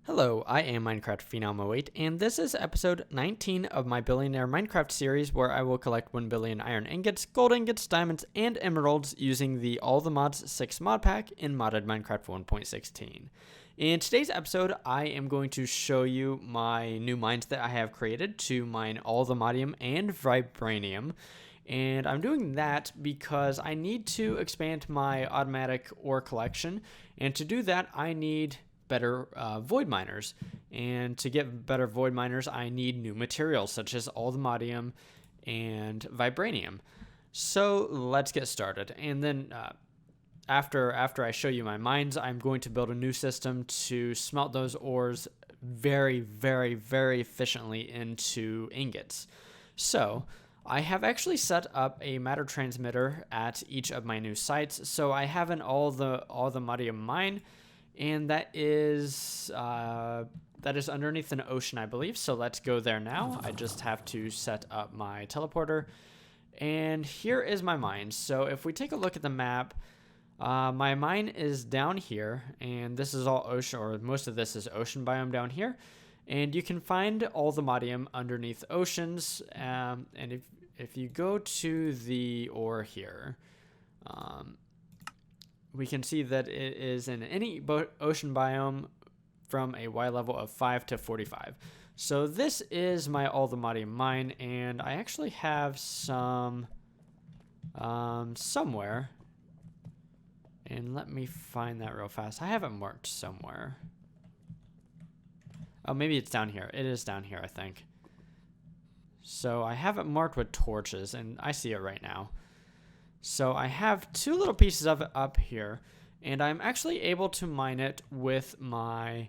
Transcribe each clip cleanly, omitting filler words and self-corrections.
Hello, I am Minecraft Phenom 08, and this is episode 19 of my Billionaire Minecraft series where I will collect 1 billion iron ingots, gold ingots, diamonds, and emeralds using the All the Mods 6 mod pack in modded Minecraft 1.16. In today's episode, I am going to show you my new mines that I have created to mine Allthemodium and Vibranium. And I'm doing that because I need to expand my automatic ore collection, and to do that I need better void miners, and to get better void miners I need new materials such as Allthemodium and Vibranium. So let's get started, and then after I show you my mines, I'm going to build a new system to smelt those ores very efficiently into ingots. So I have actually set up a matter transmitter at each of my new sites. So I have an Allthemodium mine, and that is underneath an ocean, I believe. So let's go there now. I just have to set up my teleporter, and here is my mine. So if we take a look at the map, my mine is down here, and this is all ocean, or most of this is ocean biome down here. And you can find Allthemodium underneath oceans. And if you go to the ore here, we can see that it is in any ocean biome from a Y level of 5 to 45. So this is my Allthemodium mine, and I actually have some somewhere. And let me find that real fast. I have it marked somewhere. Oh, maybe it's down here. It is down here, I think. So I have it marked with torches, and I see it right now. So I have two little pieces of it up here, and I'm actually able to mine it with my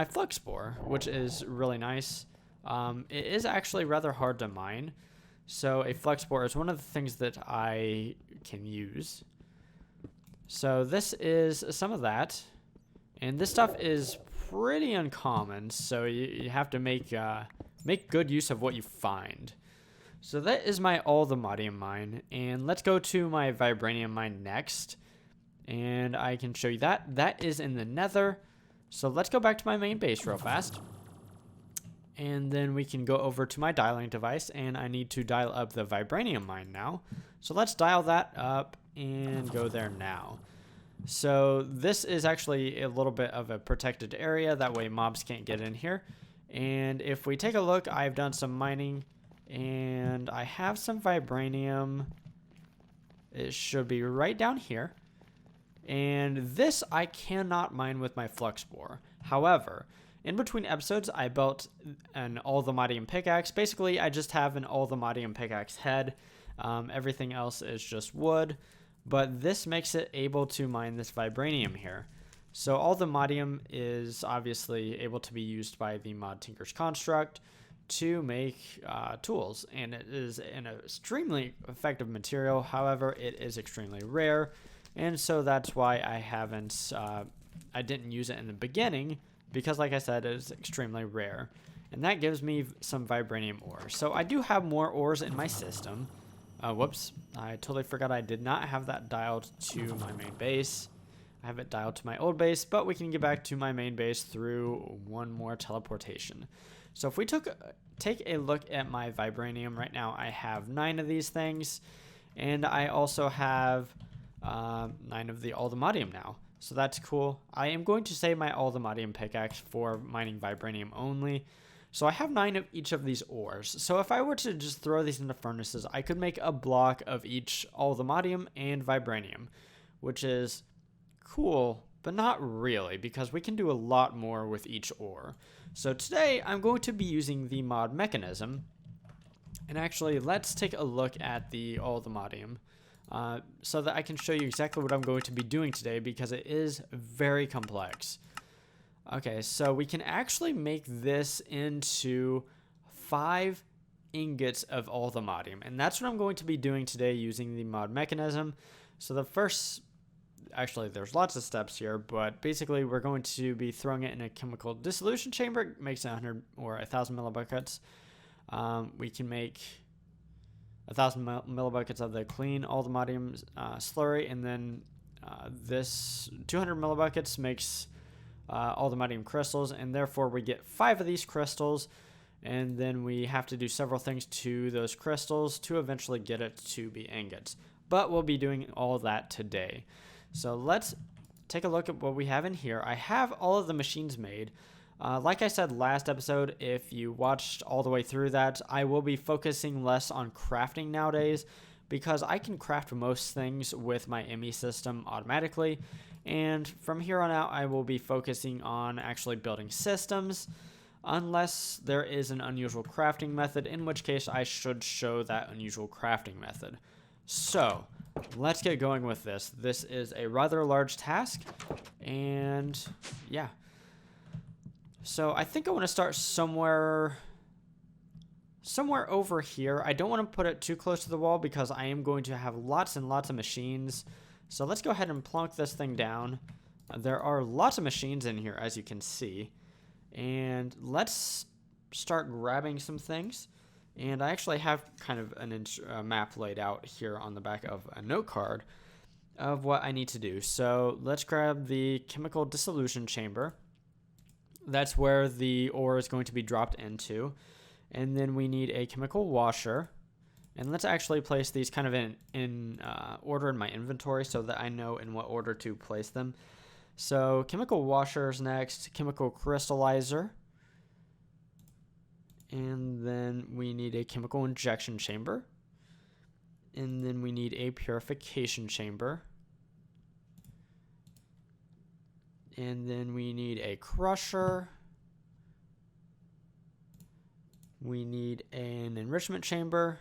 flux spore, which is really nice. It is actually rather hard to mine, so a flux spore is one of the things that I can use. So this is some of that, and this stuff is pretty uncommon, so you have to make good use of what you find. So that is my Allthemodium mine, and let's go to my Vibranium mine next, and I can show you that. That is in the Nether. So let's go back to my main base real fast, and then we can go over to my dialing device, and I need to dial up the Vibranium mine now. So let's dial that up and go there now. So this is actually a little bit of a protected area, that way mobs can't get in here. And if we take a look, I've done some mining, and I have some Vibranium. It should be right down here. And this I cannot mine with my flux spore. However, in between episodes, I built an Allthemodium pickaxe. Basically, I just have an Allthemodium pickaxe head. Everything else is just wood. But this makes it able to mine this Vibranium here. So Allthemodium is obviously able to be used by the mod Tinker's Construct to make tools, and it is an extremely effective material. However, it is extremely rare, and so that's why I didn't use it in the beginning, because like I said, it is extremely rare, and that gives me some Vibranium ore. So I do have more ores in my system. Whoops, I totally forgot I did not have that dialed to my main base. I have it dialed to my old base, but we can get back to my main base through one more teleportation. So if we take a look at my Vibranium right now, I have 9 of these things, and I also have 9 of the Allthemodium now. So that's cool. I am going to save my Allthemodium pickaxe for mining Vibranium only. So I have 9 of each of these ores. So if I were to just throw these into furnaces, I could make a block of each Allthemodium and Vibranium, which is cool, but not really, because we can do a lot more with each ore. So today I'm going to be using the mod mechanism, and actually let's take a look at the Allthemodium so that I can show you exactly what I'm going to be doing today, because it is very complex. Okay, so we can actually make this into 5 ingots of Allthemodium, and that's what I'm going to be doing today using the mod mechanism. So the first, actually there's lots of steps here, but basically we're going to be throwing it in a chemical dissolution chamber. It makes 100 or 1,000 millibuckets. We can make 1,000 millibuckets of the clean Allthemodium slurry, and then this 200 millibuckets makes Allthemodium crystals, and therefore we get 5 of these crystals, and then we have to do several things to those crystals to eventually get it to be ingots. But we'll be doing all that today. So let's take a look at what we have in here. I have all of the machines made. Like I said last episode, if you watched all the way through that, I will be focusing less on crafting nowadays because I can craft most things with my ME system automatically. And from here on out, I will be focusing on actually building systems, unless there is an unusual crafting method, in which case I should show that unusual crafting method. So let's get going with this. This is a rather large task, and yeah. So I think I want to start somewhere over here. I don't want to put it too close to the wall because I am going to have lots and lots of machines. So let's go ahead and plonk this thing down. There are lots of machines in here, as you can see. And let's start grabbing some things. And I actually have kind of a map laid out here on the back of a note card of what I need to do. So let's grab the chemical dissolution chamber. That's where the ore is going to be dropped into. And then we need a chemical washer. And let's actually place these kind of in order in my inventory so that I know in what order to place them. So chemical washer is next, chemical crystallizer. And then we need a chemical injection chamber. And then we need a purification chamber. And then we need a crusher. We need an enrichment chamber.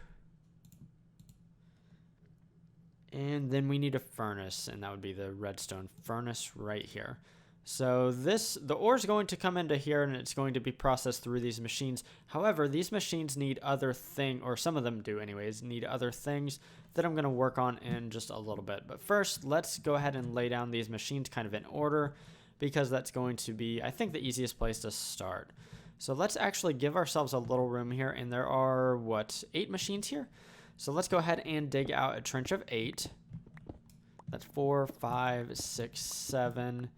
And then we need a furnace, and that would be the redstone furnace right here. So the ore is going to come into here, and it's going to be processed through these machines. However, these machines need other things, or some of them do anyways, need other things that I'm going to work on in just a little bit. But first, let's go ahead and lay down these machines kind of in order, because that's going to be, I think, the easiest place to start. So let's actually give ourselves a little room here, and there are, 8 machines here? So let's go ahead and dig out a trench of 8. That's 4, 5, 6, 7.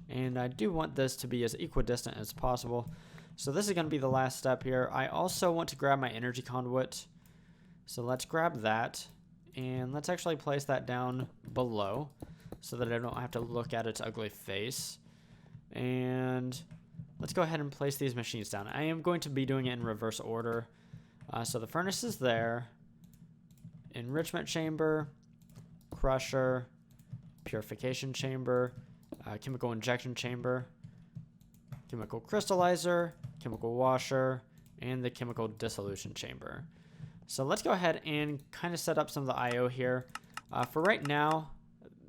And I do want this to be as equidistant as possible. So this is going to be the last step here. I also want to grab my energy conduit. So let's grab that. And let's actually place that down below so that I don't have to look at its ugly face. And let's go ahead and place these machines down. I am going to be doing it in reverse order. So the furnace is there. Enrichment chamber, crusher, purification chamber, chemical injection chamber, chemical crystallizer, chemical washer, and the chemical dissolution chamber. So let's go ahead and kind of set up some of the IO here. For right now,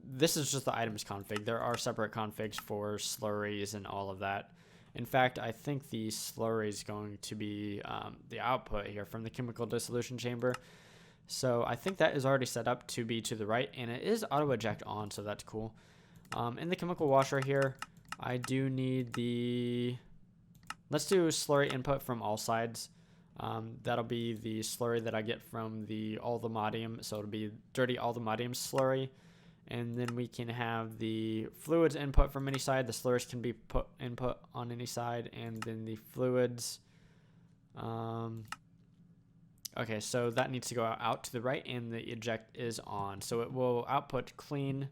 this is just the items config. There are separate configs for slurries and all of that. In fact, I think the slurry is going to be the output here from the chemical dissolution chamber. So I think that is already set up to be to the right, and it is auto eject on, so that's cool. In the chemical washer here, I do need let's do slurry input from all sides. That'll be the slurry that I get from the Allthemodium, so it'll be dirty Allthemodium slurry. And then we can have the fluids input from any side. The slurries can be input on any side, and then the fluids. Okay, so that needs to go out to the right, and the eject is on. So it will output clean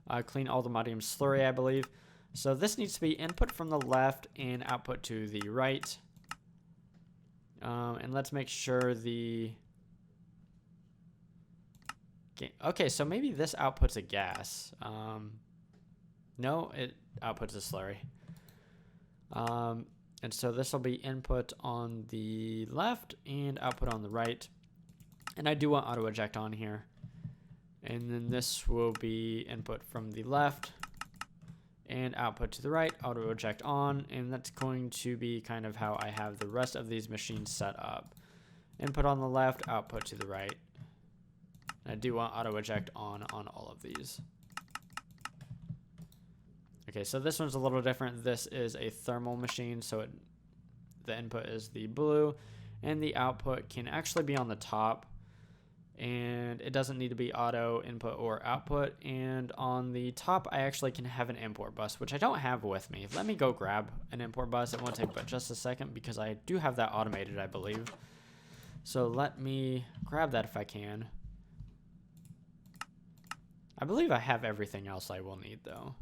Allthemodium slurry, I believe. So this needs to be input from the left and output to the right. And let's make sure okay, so maybe this outputs a gas. No, it outputs a slurry. And so this will be input on the left and output on the right. And I do want auto eject on here. And then this will be input from the left and output to the right, auto eject on. And that's going to be kind of how I have the rest of these machines set up. Input on the left, output to the right. And I do want auto eject on all of these. Okay, so this one's a little different. This is a thermal machine, so the input is the blue, and the output can actually be on the top. and it doesn't need to be auto input or output. And on the top, I actually can have an import bus, which I don't have with me. Let me go grab an import bus. It won't take but just a second because I do have that automated, I believe. So let me grab that if I can. I believe I have everything else I will need though.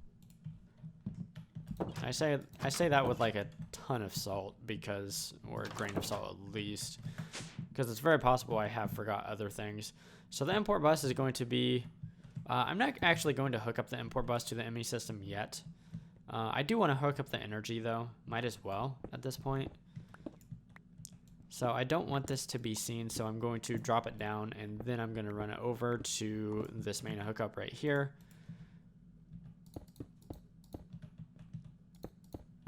I say that with like a ton of salt because, or a grain of salt at least, because it's very possible I have forgot other things. So the import bus is going to be, I'm not actually going to hook up the import bus to the ME system yet. I do want to hook up the energy though, might as well at this point. So I don't want this to be seen, so I'm going to drop it down and then I'm going to run it over to this main hookup right here.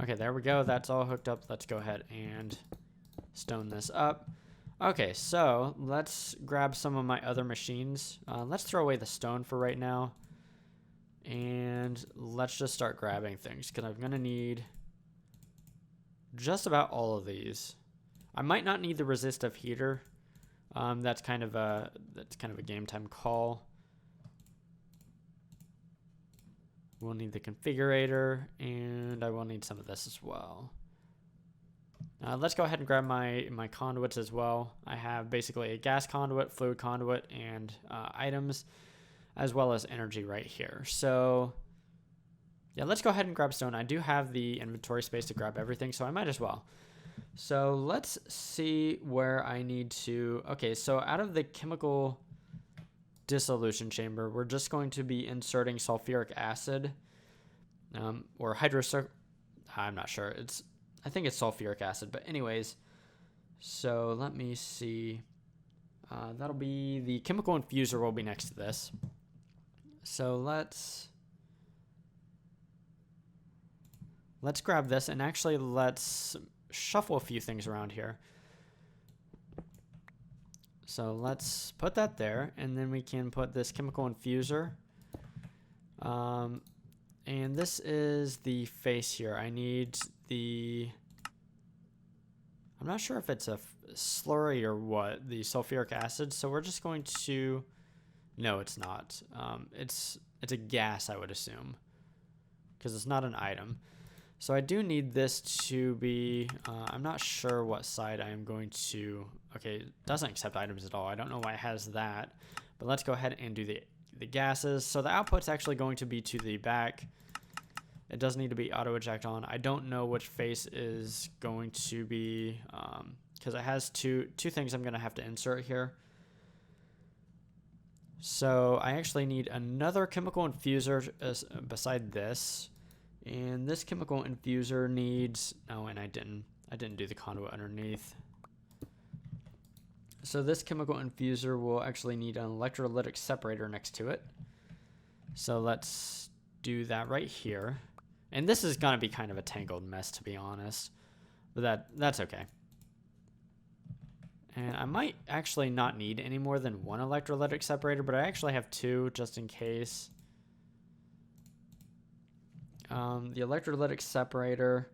Okay, there we go. That's all hooked up. Let's go ahead and stone this up. Okay, so let's grab some of my other machines. Let's throw away the stone for right now. And let's just start grabbing things because I'm going to need just about all of these. I might not need the resistive heater. That's kind of a game time call. We'll need the configurator, and I will need some of this as well. Let's go ahead and grab my conduits as well. I have basically a gas conduit, fluid conduit, and items, as well as energy right here. So yeah, let's go ahead and grab stone. I do have the inventory space to grab everything, so I might as well. So let's see where I need to. Okay, so out of the chemical dissolution chamber, we're just going to be inserting sulfuric acid, or I'm not sure. I think it's sulfuric acid, but anyways. So let me see. That'll be the chemical infuser will be next to this. So let's grab this, and actually let's shuffle a few things around here. So let's put that there, and then we can put this chemical infuser. And this is the face here. I need the, I'm not sure if it's a slurry or what, the sulfuric acid. So we're just going to, no, it's not. It's a gas, I would assume, because it's not an item. So I do need this to be, I'm not sure what side I am going to, okay, it doesn't accept items at all. I don't know why it has that, but let's go ahead and do the gases. So the output's actually going to be to the back. It does need to be auto eject on. I don't know which face is going to be, because it has two things I'm going to have to insert here. So I actually need another chemical infuser beside this. And this chemical infuser needs, oh, and I didn't do the conduit underneath. So this chemical infuser will actually need an electrolytic separator next to it. So let's do that right here. And this is gonna be kind of a tangled mess, to be honest, but that's okay. And I might actually not need any more than one electrolytic separator, but I actually have two just in case. The electrolytic separator,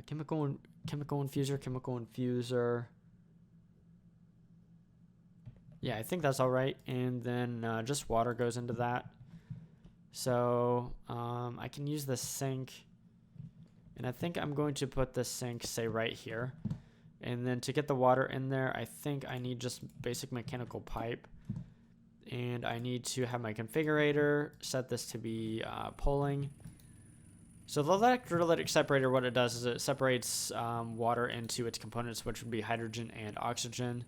chemical infuser. Yeah, I think that's all right. And then just water goes into that. So I can use the sink, and I think I'm going to put the sink, say, right here. And then to get the water in there, I think I need just basic mechanical pipe. And I need to have my configurator set this to be pulling. So the electrolytic separator, what it does is it separates water into its components, which would be hydrogen and oxygen.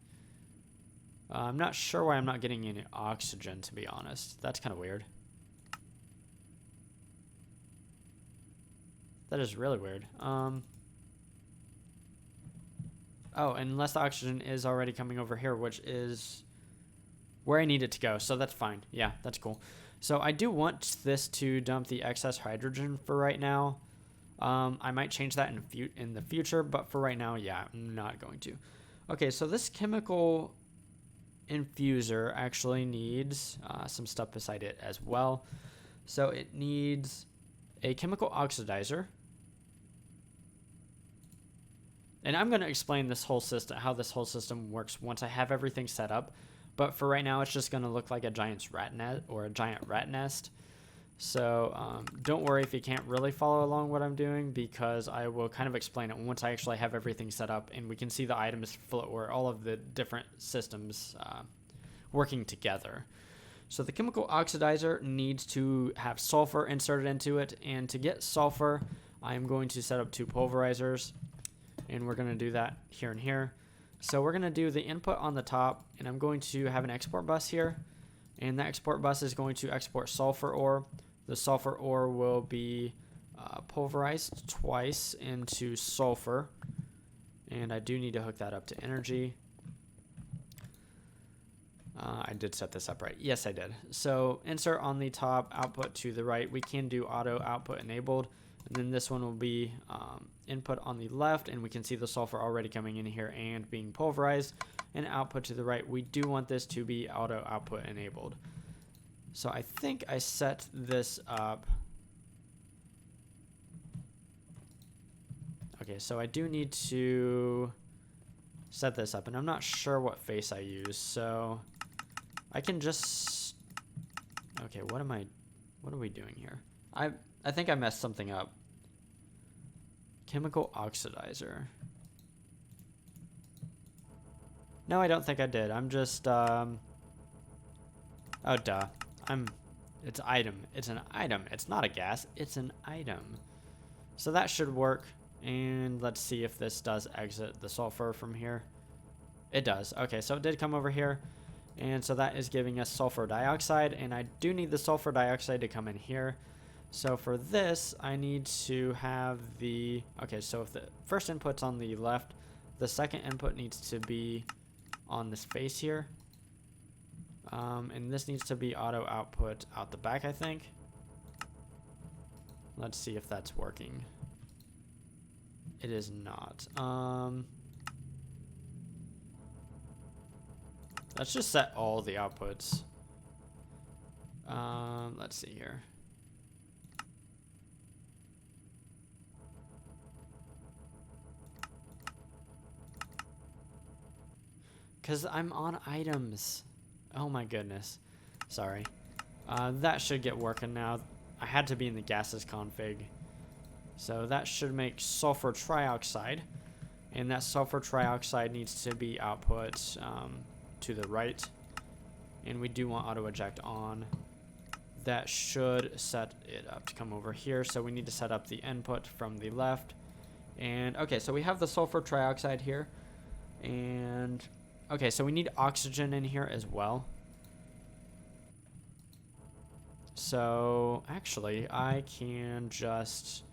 I'm not sure why I'm not getting any oxygen, to be honest. That's kind of weird. That is really weird. Oh, unless the oxygen is already coming over here, which is where I need it to go, so that's fine. Yeah, that's cool. So I do want this to dump the excess hydrogen for right now. I might change that in the future, but for right now, yeah, I'm not going to. Okay, so this chemical infuser actually needs some stuff beside it as well. So it needs a chemical oxidizer. And I'm going to explain this whole system, how this whole system works once I have everything set up. But for right now, it's just going to look like a giant rat net or a giant rat nest. So don't worry if you can't really follow along what I'm doing, because I will kind of explain it once I actually have everything set up and we can see the items flow, or all of the different systems working together. So the chemical oxidizer needs to have sulfur inserted into it, and to get sulfur, I'm going to set up 2 pulverizers, and we're going to do that here and here. So we're going to do the input on the top, and I'm going to have an export bus here, and that export bus is going to export sulfur ore. The sulfur ore will be pulverized twice into sulfur, and I do need to hook that up to energy. I did set this up right. Yes, I did. So insert on the top, output to the right. We can do auto output enabled, and then this one will be input on the left, and we can see the sulfur already coming in here and being pulverized, and output to the right. We do want this to be auto output enabled. So I think I set this up. Okay, so I do need to set this up, and I'm not sure what face I use, so I can just, okay, what are we doing here? I think I messed something up. Chemical oxidizer. No, I don't think I did. I'm just, oh, duh. It's item. It's an item. It's not a gas. It's an item. So that should work. And let's see if this does exit the sulfur from here. It does. Okay, so it did come over here. And so that is giving us sulfur dioxide. And I do need the sulfur dioxide to come in here. So for this, I need to have the, okay, so if the first input's on the left, the second input needs to be on this face here. And this needs to be auto output out the back, I think. Let's see if that's working. It is not. Let's just set all the outputs. Let's see here. Because I'm on items. Oh my goodness. Sorry. That should get working now. I had to be in the gases config. So that should make sulfur trioxide. And that sulfur trioxide needs to be output to the right. And we do want auto eject on. That should set it up to come over here. So we need to set up the input from the left. And okay, so we have the sulfur trioxide here. And okay, so we need oxygen in here as well. So actually, I can just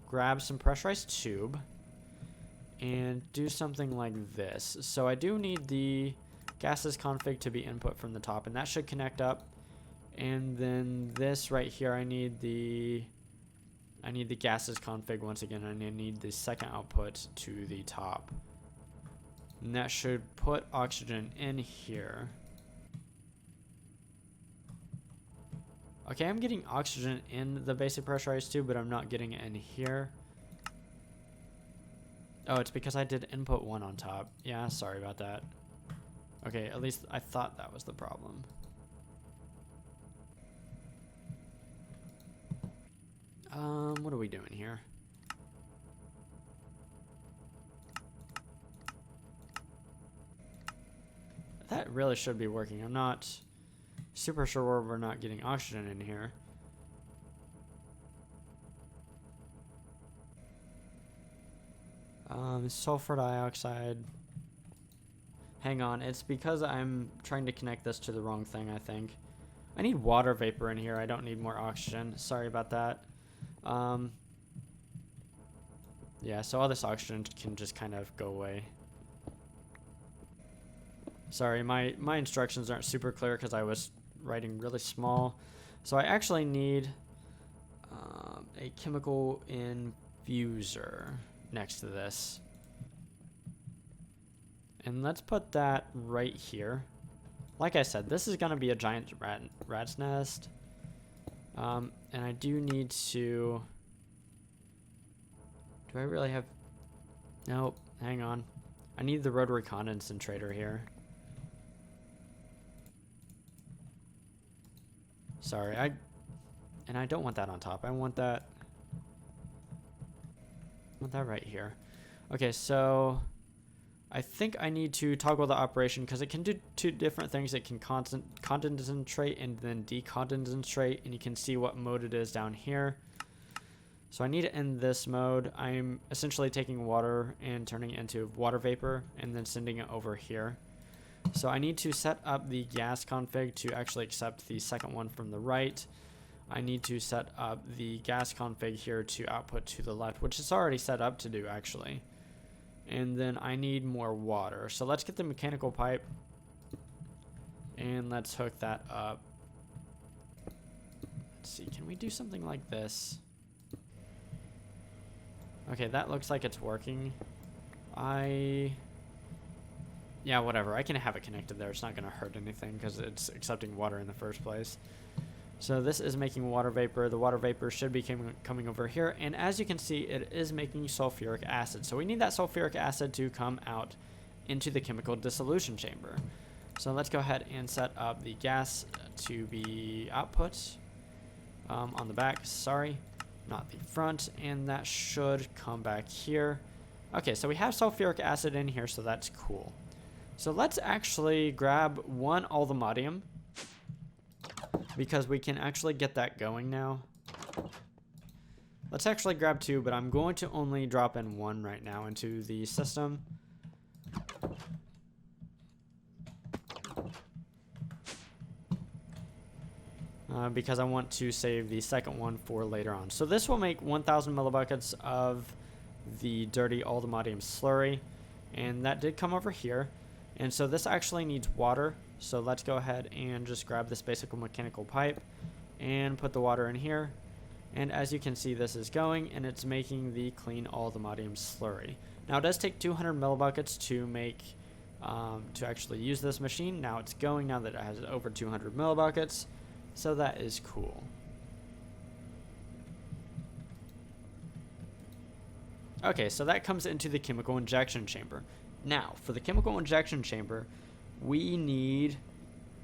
grab some pressurized tube and do something like this. So I do need the gases config to be input from the top, and that should connect up. And then this right here, I need the gases config once again, and I need the second output to the top. And that should put oxygen in here. Okay, I'm getting oxygen in the basic pressurized tube, but I'm not getting it in here. Oh, it's because I did input 1 on top. Yeah, sorry about that. Okay, at least I thought that was the problem. What are we doing here? That really should be working. I'm not super sure where we're not getting oxygen in here. Sulfur dioxide. Hang on, it's because I'm trying to connect this to the wrong thing, I think. I need water vapor in here. I don't need more oxygen. Sorry about that. Yeah, so all this oxygen can just kind of go away. Sorry, my instructions aren't super clear because I was writing really small. So I actually need a chemical infuser next to this. And let's put that right here. Like I said, this is going to be a giant rat's nest. And I do need to... Do I really have... Nope. hang on. I need the rotary condensator here. Sorry, and I don't want that on top. I want that right here. Okay, so I think I need to toggle the operation because it can do two different things. It can condentrate and then decondentrate, and you can see what mode it is down here. So I need it in this mode. I'm essentially taking water and turning it into water vapor and then sending it over here. So I need to set up the gas config to actually accept the second one from the right. I need to set up the gas config here to output to the left, which is already set up to do actually. And then I need more water. So let's get the mechanical pipe and let's hook that up. Let's see, can we do something like this? Okay, that looks like it's working. Yeah, whatever. I can have it connected there. It's not going to hurt anything because it's accepting water in the first place. So this is making water vapor. The water vapor should be coming over here. And as you can see, it is making sulfuric acid. So we need that sulfuric acid to come out into the chemical dissolution chamber. So let's go ahead and set up the gas to be output on the back. Sorry, not the front. And that should come back here. Okay, so we have sulfuric acid in here, so that's cool. So let's actually grab one Allthemodium, because we can actually get that going now. Let's actually grab two, but I'm going to only drop in one right now into the system. Because I want to save the second one for later on. So this will make 1,000 millibuckets of the dirty Allthemodium slurry, and that did come over here. And so this actually needs water. So let's go ahead and just grab this basic mechanical pipe and put the water in here. And as you can see, this is going and it's making the clean Allthemodium slurry. Now it does take 200 millibuckets to make, to actually use this machine. Now it's going now that it has over 200 millibuckets. So that is cool. Okay, so that comes into the chemical injection chamber. Now, for the chemical injection chamber, we need,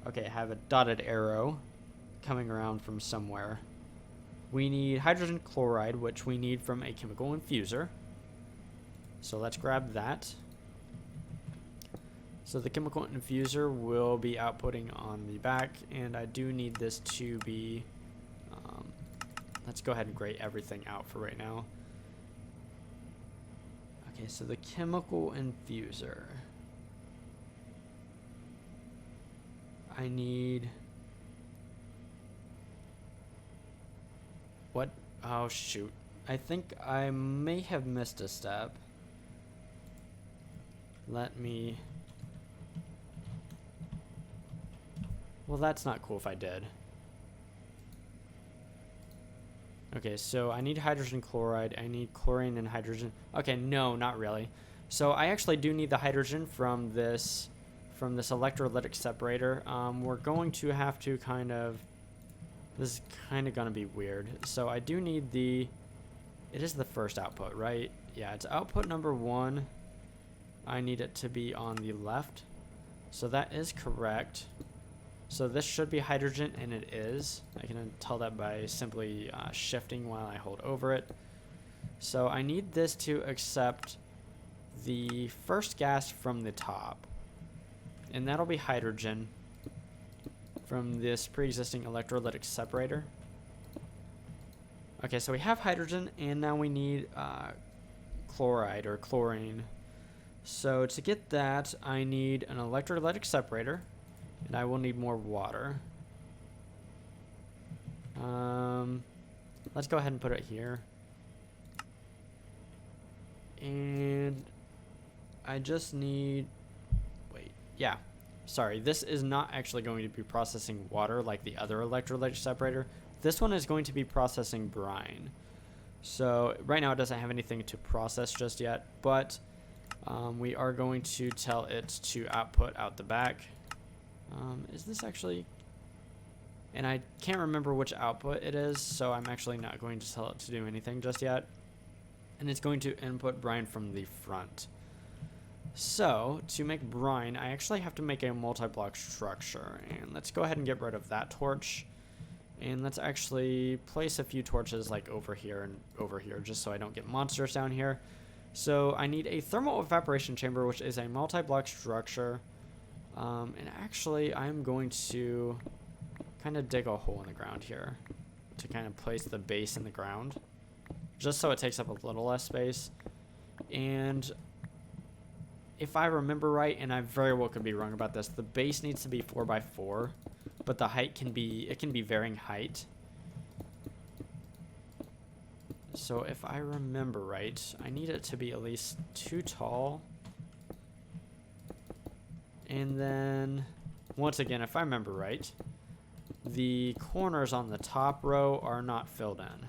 okay, I have a dotted arrow coming around from somewhere. We need hydrogen chloride, which we need from a chemical infuser. So let's grab that. So the chemical infuser will be outputting on the back, and I do need this to be, let's go ahead and grate everything out for right now. Okay, so the chemical infuser. I need... What? Oh, shoot. I think I may have missed a step. Let me... Well, that's not cool if I did. Okay, so I need hydrogen chloride. I need chlorine and hydrogen. Okay, no, not really. So I actually do need the hydrogen from this electrolytic separator. We're going to have to kind of... This is kind of going to be weird. So I do need the... It is the first output, right? Yeah, it's output number 1. I need it to be on the left. So that is correct. So this should be hydrogen, and it is. I can tell that by simply shifting while I hold over it. So I need this to accept the first gas from the top. And that'll be hydrogen from this pre-existing electrolytic separator. Okay, so we have hydrogen, and now we need chloride or chlorine. So to get that, I need an electrolytic separator. And I will need more water. Let's go ahead and put it here. And I just need... Wait, yeah. Sorry, this is not actually going to be processing water like the other electrolytic separator. This one is going to be processing brine. So right now it doesn't have anything to process just yet, but we are going to tell it to output out the back. Is this actually... And I can't remember which output it is, so I'm actually not going to tell it to do anything just yet. And it's going to input brine from the front. So, to make brine, I actually have to make a multi-block structure. And let's go ahead and get rid of that torch. And let's actually place a few torches like over here and over here, just so I don't get monsters down here. So I need a thermal evaporation chamber, which is a multi-block structure. And actually, I'm going to kind of dig a hole in the ground here to kind of place the base in the ground, just so it takes up a little less space. And if I remember right, and I very well could be wrong about this, the base needs to be 4x4, but the height can be varying height. So if I remember right, I need it to be at least 2 tall. And then, once again, if I remember right, the corners on the top row are not filled in.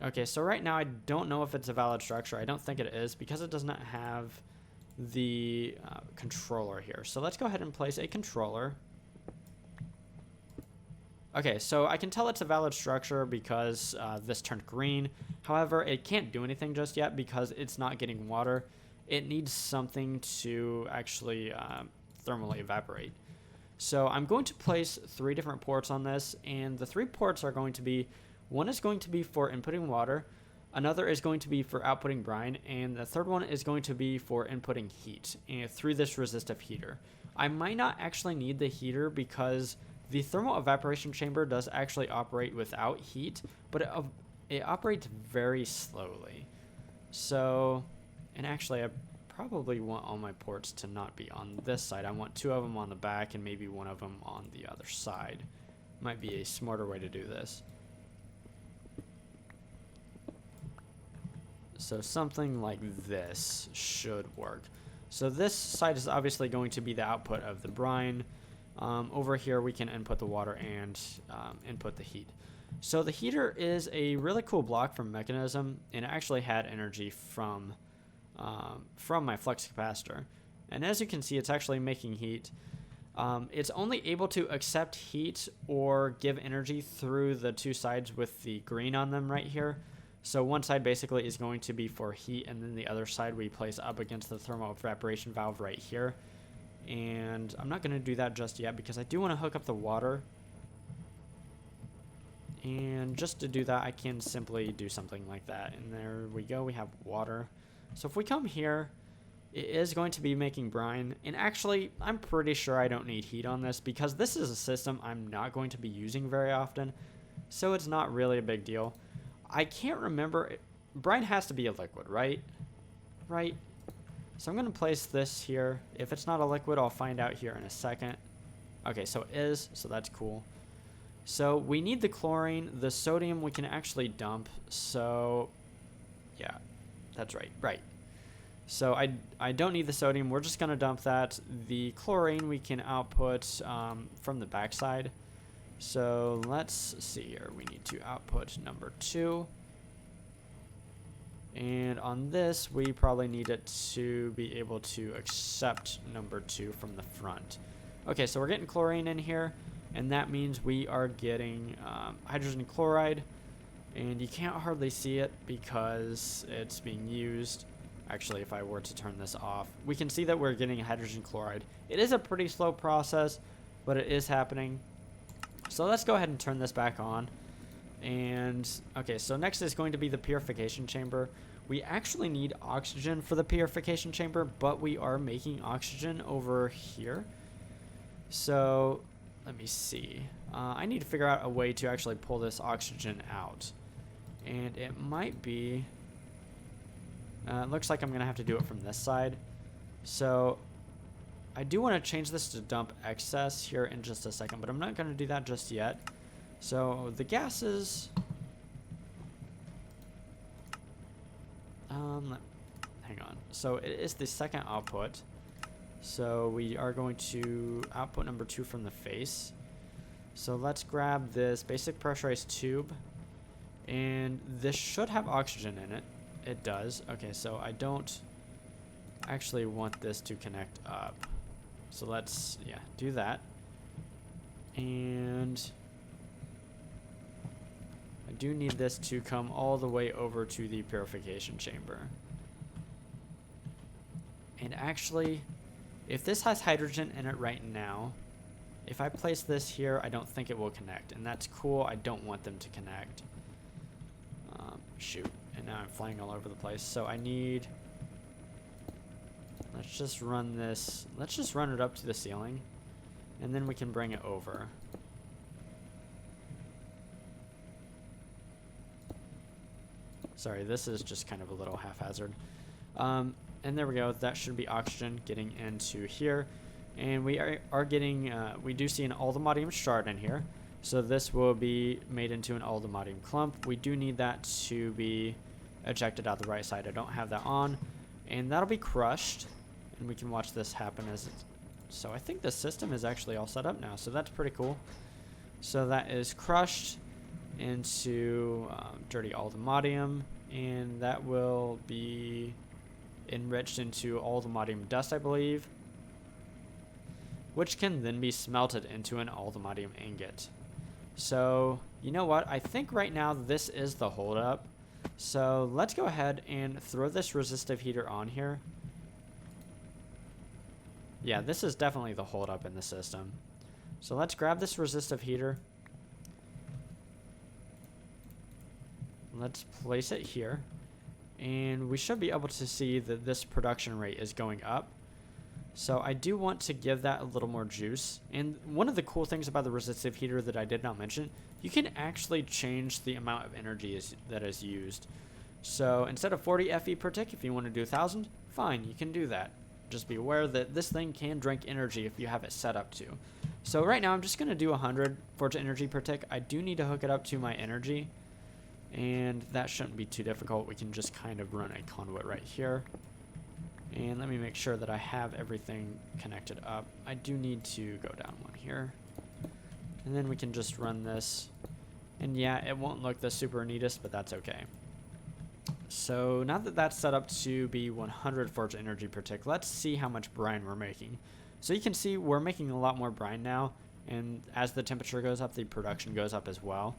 Okay, so right now I don't know if it's a valid structure. I don't think it is because it does not have the controller here. So let's go ahead and place a controller. Okay, so I can tell it's a valid structure because this turned green. However, it can't do anything just yet because it's not getting water. It needs something to actually thermally evaporate. So I'm going to place 3 different ports on this, and the 3 ports are going to be, one is going to be for inputting water, another is going to be for outputting brine, and the third one is going to be for inputting heat and through this resistive heater. I might not actually need the heater because the thermal evaporation chamber does actually operate without heat, but it operates very slowly. So, and actually I probably want all my ports to not be on this side. I want 2 of them on the back and maybe 1 of them on the other side. Might be a smarter way to do this. So something like this should work. So this side is obviously going to be the output of the brine. Over here we can input the water and input the heat. So the heater is a really cool block from Mechanism, and it actually had energy from my flux capacitor. And as you can see, it's actually making heat. It's only able to accept heat or give energy through the 2 sides with the green on them right here. So one side basically is going to be for heat, and then the other side we place up against the thermal evaporation valve right here. And I'm not going to do that just yet because I do want to hook up the water. And just to do that, I can simply do something like that. And there we go, we have water. So if we come here, it is going to be making brine. And actually, I'm pretty sure I don't need heat on this because this is a system I'm not going to be using very often. So it's not really a big deal. I can't remember. Brine has to be a liquid, right? Right? So I'm going to place this here. If it's not a liquid, I'll find out here in a second. Okay, so it is, so that's cool. So we need the chlorine. The sodium we can actually dump. So, yeah, that's right. Right. So I don't need the sodium. We're just going to dump that. The chlorine we can output from the backside. So let's see here. We need to output number 2. And on this, we probably need it to be able to accept number 2 from the front. Okay, so we're getting chlorine in here, and that means we are getting hydrogen chloride. And you can't hardly see it because it's being used. Actually, if I were to turn this off, we can see that we're getting hydrogen chloride. It is a pretty slow process, but it is happening. So let's go ahead and turn this back on. And okay, so next is going to be the purification chamber. We actually need oxygen for the purification chamber, but we are making oxygen over here. So let me see. I need to figure out a way to actually pull this oxygen out. And it might be... it looks like I'm going to have to do it from this side. So I do want to change this to dump excess here in just a second, but I'm not going to do that just yet. So the gases... hang on. So it is the second output. So we are going to output number 2 from the face. So let's grab this basic pressurized tube. And this should have oxygen in it. It does. Okay, so I don't actually want this to connect up. So let's, yeah, do that. And I do need this to come all the way over to the purification chamber. And actually, if this has hydrogen in it right now, if I place this here, I don't think it will connect. And that's cool. I don't want them to connect. Shoot. And now I'm flying all over the place. So I need... Let's just run this. Let's just run it up to the ceiling. And then we can bring it over. Sorry, this is just kind of a little haphazard. And there we go. That should be oxygen getting into here. And we are getting, we do see an Allthemodium shard in here. So this will be made into an Allthemodium clump. We do need that to be ejected out the right side. I don't have that on. And that'll be crushed. And we can watch this happen as it's... So I think the system is actually all set up now. So that's pretty cool. So that is crushed into dirty Allthemodium. And that will be enriched into Allthemodium dust, I believe. Which can then be smelted into an Allthemodium ingot. So, you know what? I think right now this is the holdup. So, let's go ahead and throw this resistive heater on here. Yeah, this is definitely the holdup in the system. So, let's grab this resistive heater. Let's place it here. And we should be able to see that this production rate is going up. So I do want to give that a little more juice. And one of the cool things about the resistive heater that I did not mention, you can actually change the amount of energy that is used. So instead of 40 FE per tick, if you want to do 1,000, fine, you can do that. Just be aware that this thing can drink energy if you have it set up to. So right now I'm just going to do 100 forge energy per tick. I do need to hook it up to my energy. And that shouldn't be too difficult. We can just kind of run a conduit right here. And let me make sure that I have everything connected up. I do need to go down one here. And then we can just run this. And yeah, it won't look the super neatest, but that's okay. So now that that's set up to be 100 forge energy per tick, let's see how much brine we're making. So you can see we're making a lot more brine now. And as the temperature goes up, the production goes up as well.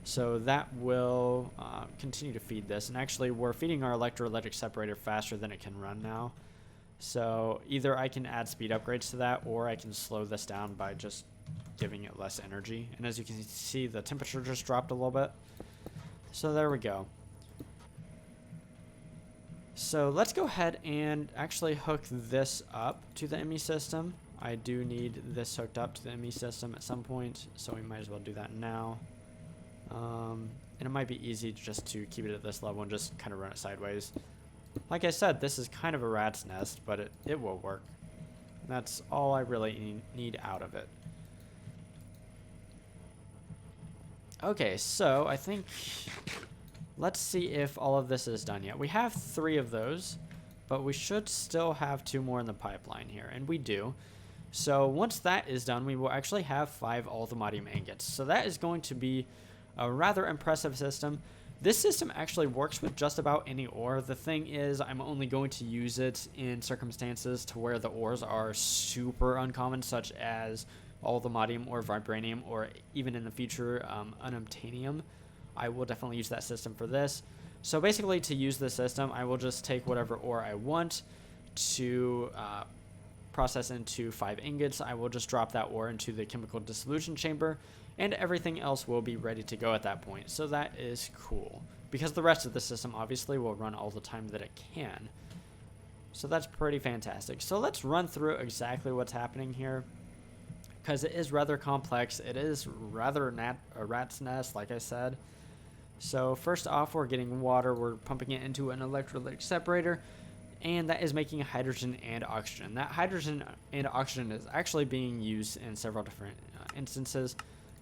So that will continue to feed this. And actually, we're feeding our electrolytic separator faster than it can run now. So either I can add speed upgrades to that, or I can slow this down by just giving it less energy. And as you can see, the temperature just dropped a little bit. So there we go. So let's go ahead and actually hook this up to the ME system. I do need this hooked up to the ME system at some point, so we might as well do that now. And it might be easy just to keep it at this level and just kind of run it sideways. Like I said, this is kind of a rat's nest, but it will work. That's all I really need out of it. Okay, so I think let's see if all of this is done yet. We have 3 of those, but we should still have 2 more in the pipeline here, and we do. So once that is done, we will actually have 5 Allthemodium ingots. So that is going to be a rather impressive system. This system actually works with just about any ore. The thing is, I'm only going to use it in circumstances to where the ores are super uncommon, such as Allthemodium or Vibranium, or even in the future, Unobtainium. I will definitely use that system for this. So basically, to use this system, I will just take whatever ore I want to process into 5 ingots. I will just drop that ore into the chemical dissolution chamber, and everything else will be ready to go at that point. So that is cool, because the rest of the system obviously will run all the time that it can. So that's pretty fantastic. So let's run through exactly what's happening here, because it is rather complex. It is rather a rat's nest, like I said. So first off, we're getting water. We're pumping it into an electrolytic separator, and that is making hydrogen and oxygen. That hydrogen and oxygen is actually being used in several different instances.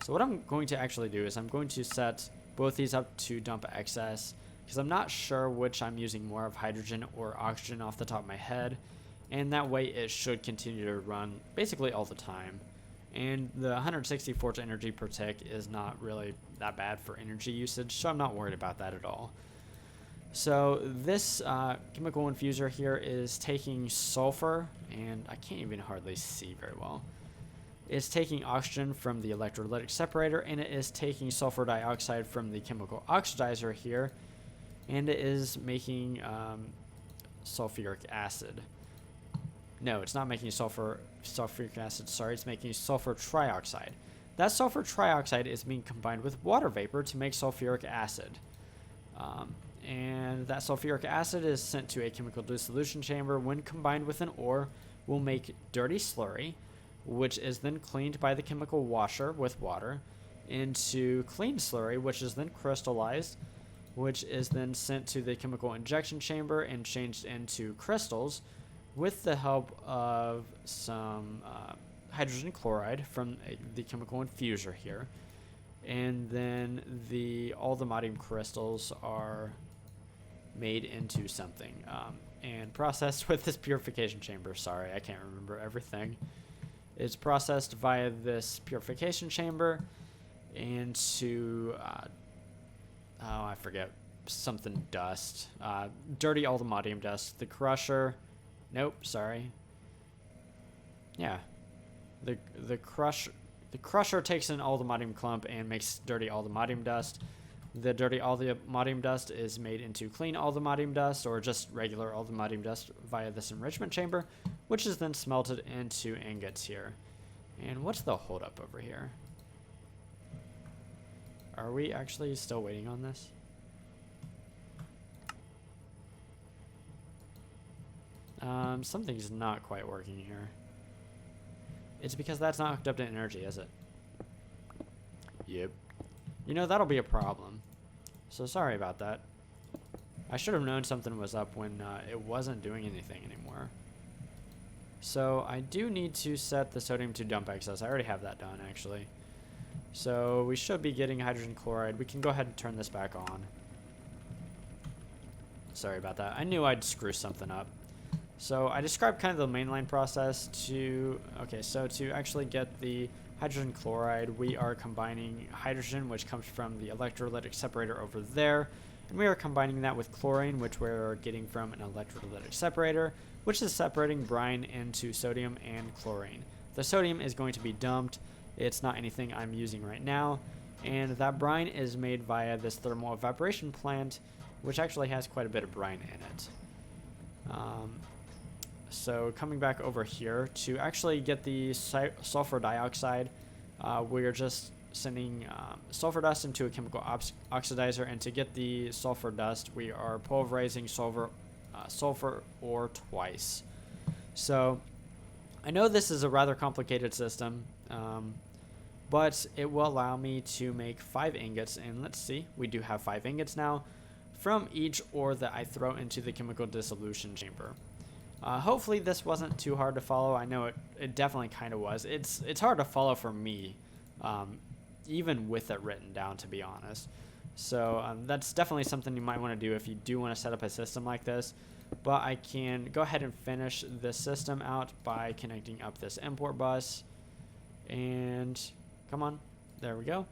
So what I'm going to actually do is I'm going to set both these up to dump excess, because I'm not sure which I'm using more of, hydrogen or oxygen, off the top of my head. And that way it should continue to run basically all the time. And the 160 forge energy per tick is not really that bad for energy usage, so I'm not worried about that at all. So this chemical infuser here is taking sulfur, and I can't even hardly see very well. It's taking oxygen from the electrolytic separator, and it is taking sulfur dioxide from the chemical oxidizer here, and it is making sulfuric acid. No, it's not making sulfuric acid, sorry, it's making sulfur trioxide. That sulfur trioxide is being combined with water vapor to make sulfuric acid. And that sulfuric acid is sent to a chemical dissolution chamber. When combined with an ore, will make dirty slurry, which is then cleaned by the chemical washer with water into clean slurry, which is then crystallized, which is then sent to the chemical injection chamber and changed into crystals with the help of some hydrogen chloride from the chemical infuser here. And then the Allthemodium crystals are made into something and processed with this purification chamber. Sorry, I can't remember everything. It's processed via this purification chamber into I forget, something dust, dirty Allthemodium dust. The crusher, nope, sorry. Yeah, the crusher takes an Allthemodium clump and makes dirty Allthemodium dust. The dirty Allthemodium dust is made into clean Allthemodium dust, or just regular Allthemodium dust, via this enrichment chamber, which is then smelted into ingots here. And what's the holdup over here? Are we actually still waiting on this? Something's not quite working here. It's because that's not hooked up to energy, is it? Yep. You know, that'll be a problem. So sorry about that. I should have known something was up when it wasn't doing anything anymore. So I do need to set the sodium to dump excess. I already have that done, actually. So we should be getting hydrogen chloride. We can go ahead and turn this back on. Sorry about that. I knew I'd screw something up. So I described kind of the mainline process to... Okay, so to actually get the hydrogen chloride, we are combining hydrogen, which comes from the electrolytic separator over there, and we are combining that with chlorine, which we're getting from an electrolytic separator, which is separating brine into sodium and chlorine. The sodium is going to be dumped. It's not anything I'm using right now, and that brine is made via this thermal evaporation plant, which actually has quite a bit of brine in it. So coming back over here, to actually get the sulfur dioxide, we're just sending sulfur dust into a chemical oxidizer, and to get the sulfur dust, we are pulverizing sulfur ore twice. So I know this is a rather complicated system, but it will allow me to make 5 ingots, and let's see, we do have 5 ingots now, from each ore that I throw into the chemical dissolution chamber. Hopefully this wasn't too hard to follow. I know it definitely kind of was. It's hard to follow for me, even with it written down, to be honest. So that's definitely something you might want to do if you do want to set up a system like this. But I can go ahead and finish this system out by connecting up this import bus. And come on, there we go.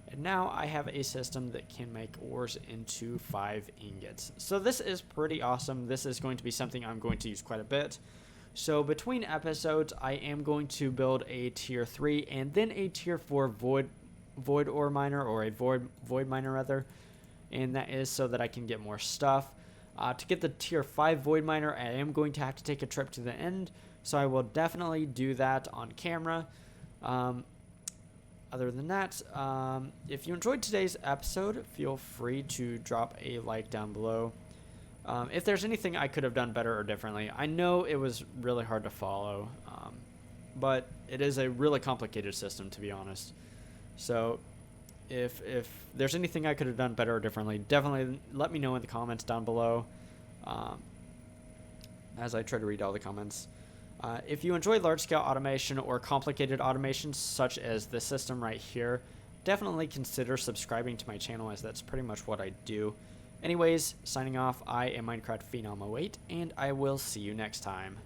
And now I have a system that can make ores into 5 ingots. So this is pretty awesome. This is going to be something I'm going to use quite a bit. So between episodes, I am going to build a tier 3 and then a tier 4 void ore miner, or a void miner rather. And that is so that I can get more stuff. To get the tier 5 void miner, I am going to have to take a trip to the end. So I will definitely do that on camera. Other than that, if you enjoyed today's episode, feel free to drop a like down below. If there's anything I could have done better or differently, I know it was really hard to follow, but it is a really complicated system, to be honest. So if there's anything I could have done better or differently, definitely let me know in the comments down below, as I try to read all the comments. If you enjoy large-scale automation or complicated automations such as this system right here, definitely consider subscribing to my channel, as that's pretty much what I do. Anyways, signing off, I am Minecraft Phenom 08, and I will see you next time.